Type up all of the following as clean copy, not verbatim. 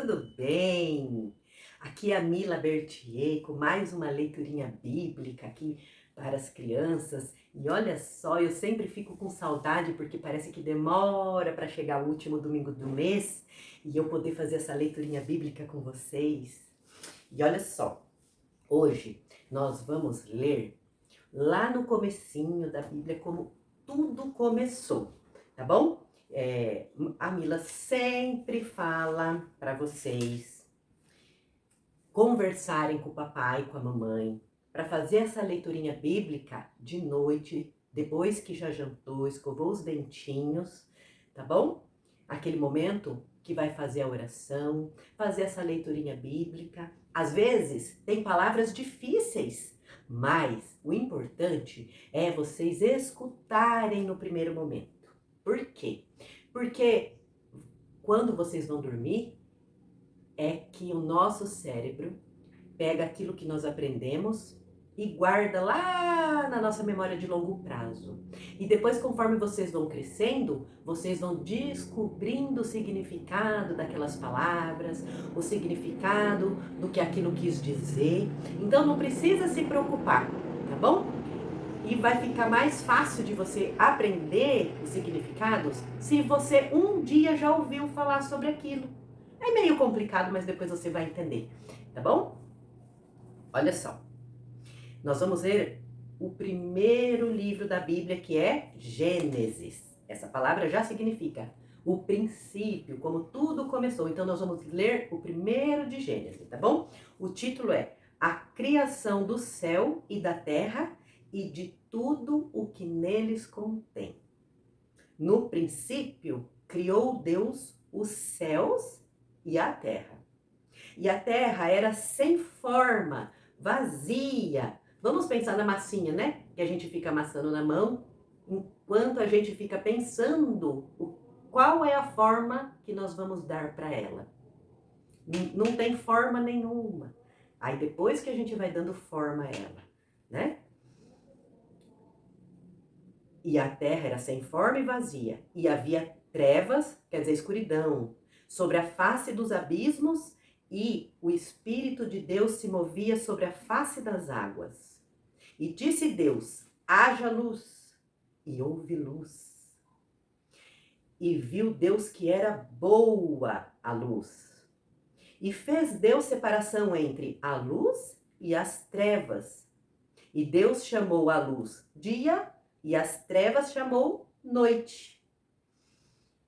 tudo bem? Aqui é a Mila Bertier com mais uma leiturinha bíblica aqui para as crianças. E olha só, eu sempre fico com saudade porque parece que demora para chegar o último domingo do mês e eu poder fazer essa leiturinha bíblica com vocês. E olha só, hoje nós vamos ler lá no comecinho da Bíblia como tudo começou, tá bom? A Mila sempre fala para vocês conversarem com o papai, com a mamãe, para fazer essa leiturinha bíblica de noite, depois que já jantou, escovou os dentinhos, tá bom? Aquele momento que vai fazer a oração, fazer essa leiturinha bíblica. Às vezes tem palavras difíceis, mas o importante é vocês escutarem no primeiro momento. Por quê? Porque quando vocês vão dormir, é que o nosso cérebro pega aquilo que nós aprendemos e guarda lá na nossa memória de longo prazo. E depois, conforme vocês vão crescendo, vocês vão descobrindo o significado daquelas palavras, o significado do que aquilo quis dizer. Então não precisa se preocupar, tá bom? E vai ficar mais fácil de você aprender os significados se você um dia já ouviu falar sobre aquilo. É meio complicado, mas depois você vai entender, tá bom? Olha só, nós vamos ler o primeiro livro da Bíblia, que é Gênesis. Essa palavra já significa o princípio, como tudo começou. Então nós vamos ler o primeiro de Gênesis, tá bom? O título é A Criação do Céu e da Terra e de tudo o que neles contém. No princípio, criou Deus os céus e a terra. E a terra era sem forma, vazia. Vamos pensar na massinha, né? Que a gente fica amassando na mão, enquanto a gente fica pensando qual é a forma que nós vamos dar para ela. Não tem forma nenhuma. Aí depois que a gente vai dando forma a ela, né? E a terra era sem forma e vazia, e havia trevas, quer dizer, escuridão, sobre a face dos abismos, e o Espírito de Deus se movia sobre a face das águas. E disse Deus: haja luz, e houve luz. E viu Deus que era boa a luz. E fez Deus separação entre a luz e as trevas. E Deus chamou a luz dia, e as trevas chamou noite.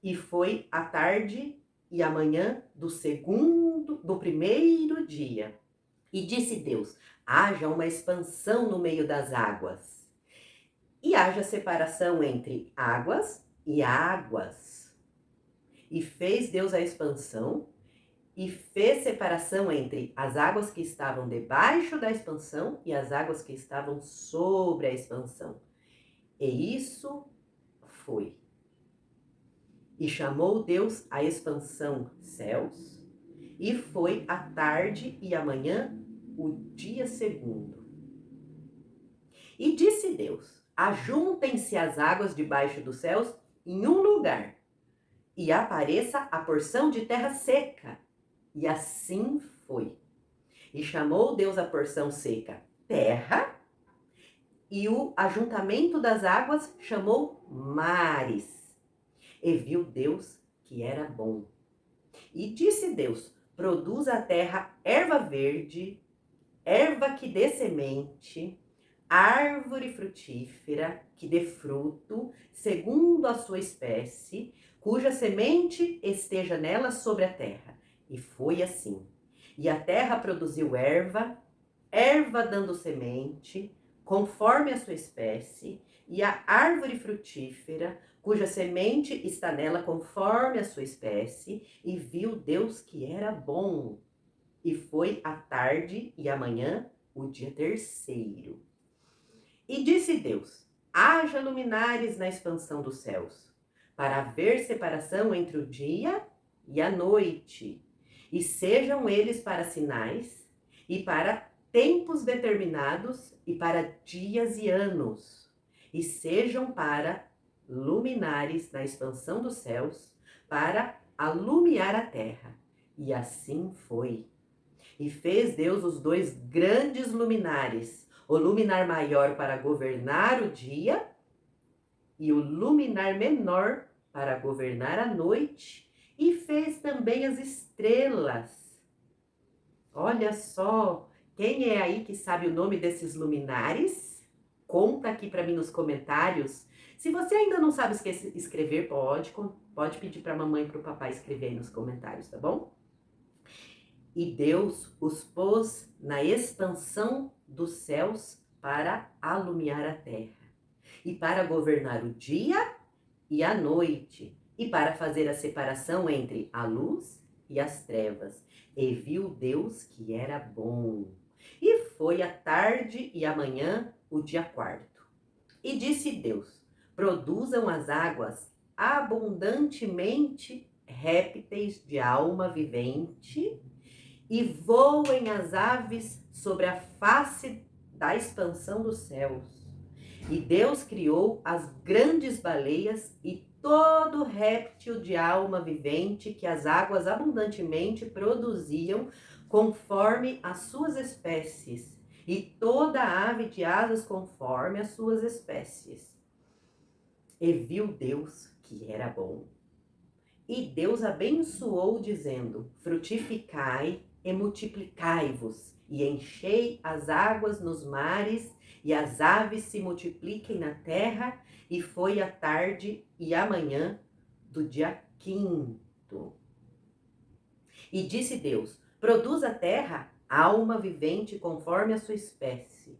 E foi a tarde e a manhã do primeiro dia. E disse Deus: haja uma expansão no meio das águas, e haja separação entre águas e águas. E fez Deus a expansão, e fez separação entre as águas que estavam debaixo da expansão e as águas que estavam sobre a expansão. E isso foi. E chamou Deus a expansão céus, e foi a tarde e a manhã o dia segundo. E disse Deus: ajuntem-se as águas debaixo dos céus em um lugar, e apareça a porção de terra seca. E assim foi. E chamou Deus a porção seca terra, e o ajuntamento das águas chamou mares. E viu Deus que era bom. E disse Deus: produza a terra erva verde, erva que dê semente, árvore frutífera que dê fruto, segundo a sua espécie, cuja semente esteja nela sobre a terra. E foi assim. E a terra produziu erva, erva dando semente, conforme a sua espécie, e a árvore frutífera, cuja semente está nela conforme a sua espécie, e viu Deus que era bom. E foi a tarde e a manhã, o dia terceiro. E disse Deus: haja luminares na expansão dos céus, para haver separação entre o dia e a noite, e sejam eles para sinais, e para tempos determinados, e para dias e anos, e sejam para luminares na expansão dos céus, para alumiar a terra. E assim foi. E fez Deus os 2 grandes luminares, o luminar maior para governar o dia e o luminar menor para governar a noite, e fez também as estrelas. Olha só, quem é aí que sabe o nome desses luminares? Conta aqui para mim nos comentários. Se você ainda não sabe escrever, pode pedir para a mamãe e para o papai escrever aí nos comentários, tá bom? E Deus os pôs na expansão dos céus para alumiar a terra, e para governar o dia e a noite, e para fazer a separação entre a luz e as trevas. E viu Deus que era bom. E foi a tarde e a manhã o dia 4º. E disse Deus: produzam as águas abundantemente répteis de alma vivente, e voem as aves sobre a face da expansão dos céus. E Deus criou as grandes baleias e todo réptil de alma vivente que as águas abundantemente produziam conforme as suas espécies, e toda ave de asas conforme as suas espécies. E viu Deus que era bom. E Deus abençoou, dizendo: frutificai e multiplicai-vos, e enchei as águas nos mares, e as aves se multipliquem na terra. E foi a tarde e a manhã do dia 5º. E disse Deus: produz a terra alma vivente conforme a sua espécie,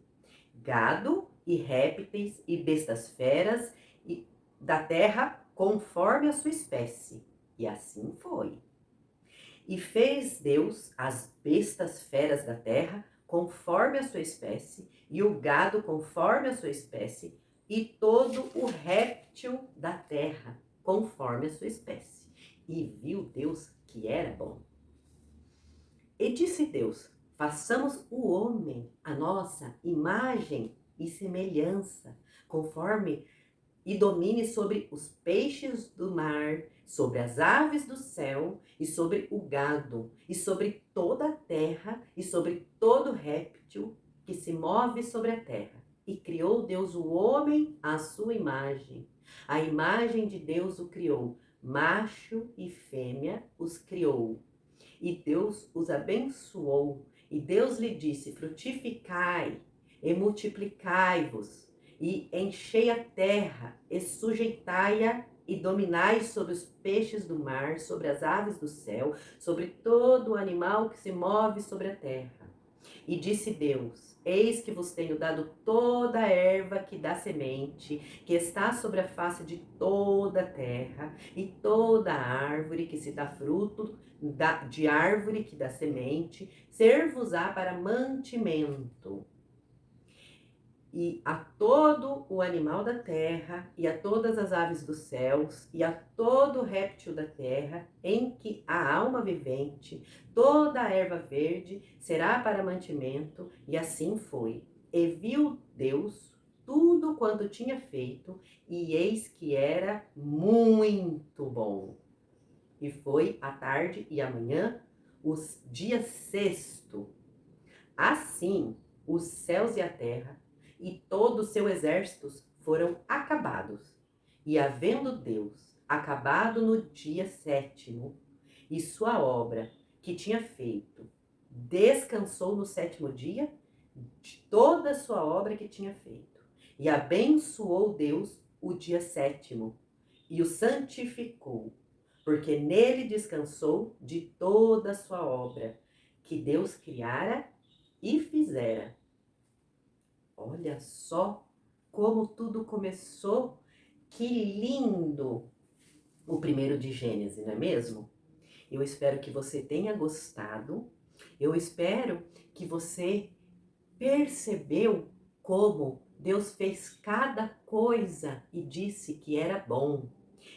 gado e répteis e bestas feras e da terra conforme a sua espécie. E assim foi. E fez Deus as bestas feras da terra conforme a sua espécie, e o gado conforme a sua espécie, e todo o réptil da terra conforme a sua espécie. E viu Deus que era bom. E disse Deus: façamos o homem a nossa imagem e semelhança, conforme e domine sobre os peixes do mar, sobre as aves do céu, e sobre o gado, e sobre toda a terra, e sobre todo réptil que se move sobre a terra. E criou Deus o homem à sua imagem. A imagem de Deus o criou, macho e fêmea os criou. E Deus os abençoou, e Deus lhe disse: frutificai e multiplicai-vos, e enchei a terra, e sujeitai-a, e dominai sobre os peixes do mar, sobre as aves do céu, sobre todo o animal que se move sobre a terra. E disse Deus: eis que vos tenho dado toda a erva que dá semente, que está sobre a face de toda a terra, e toda a árvore que se dá fruto, de árvore que dá semente, ser-vos-á para mantimento. E a todo o animal da terra, e a todas as aves dos céus, e a todo réptil da terra, em que há alma vivente, toda a erva verde será para mantimento. E assim foi. E viu Deus tudo quanto tinha feito, e eis que era muito bom. E foi a tarde e a manhã, os dias 6º. Assim, os céus e a terra e todo o seu exército foram acabados. E havendo Deus acabado no dia 7º, e sua obra que tinha feito, descansou no 7º dia de toda a sua obra que tinha feito. E abençoou Deus o dia 7º, e o santificou, porque nele descansou de toda a sua obra que Deus criara e fizera. Olha só como tudo começou. Que lindo o 1º de Gênesis, não é mesmo? Eu espero que você tenha gostado. Eu espero que você percebeu como Deus fez cada coisa e disse que era bom.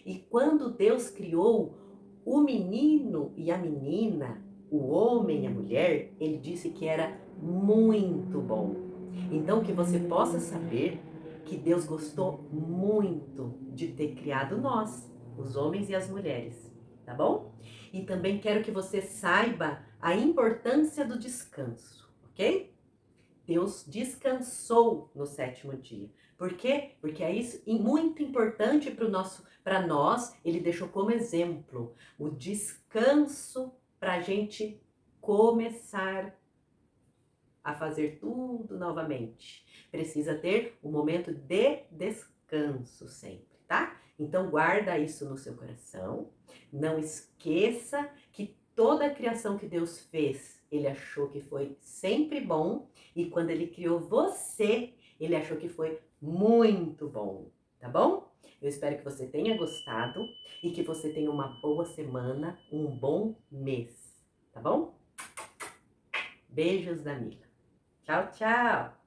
E quando Deus criou o menino e a menina, o homem e a mulher, ele disse que era muito bom. Então, que você possa saber que Deus gostou muito de ter criado nós, os homens e as mulheres. tá bom? E também quero que você saiba a importância do descanso, ok? Deus descansou no sétimo dia. Por quê? Porque é isso muito importante para nós, ele deixou como exemplo o descanso para a gente começar a fazer tudo novamente. Precisa ter um momento de descanso sempre, tá? Então guarda isso no seu coração. Não esqueça que toda a criação que Deus fez, ele achou que foi sempre bom, e quando ele criou você, ele achou que foi muito bom, tá bom? Eu espero que você tenha gostado e que você tenha uma boa semana, um bom mês, tá bom? Beijos da Mila. Tchau, tchau!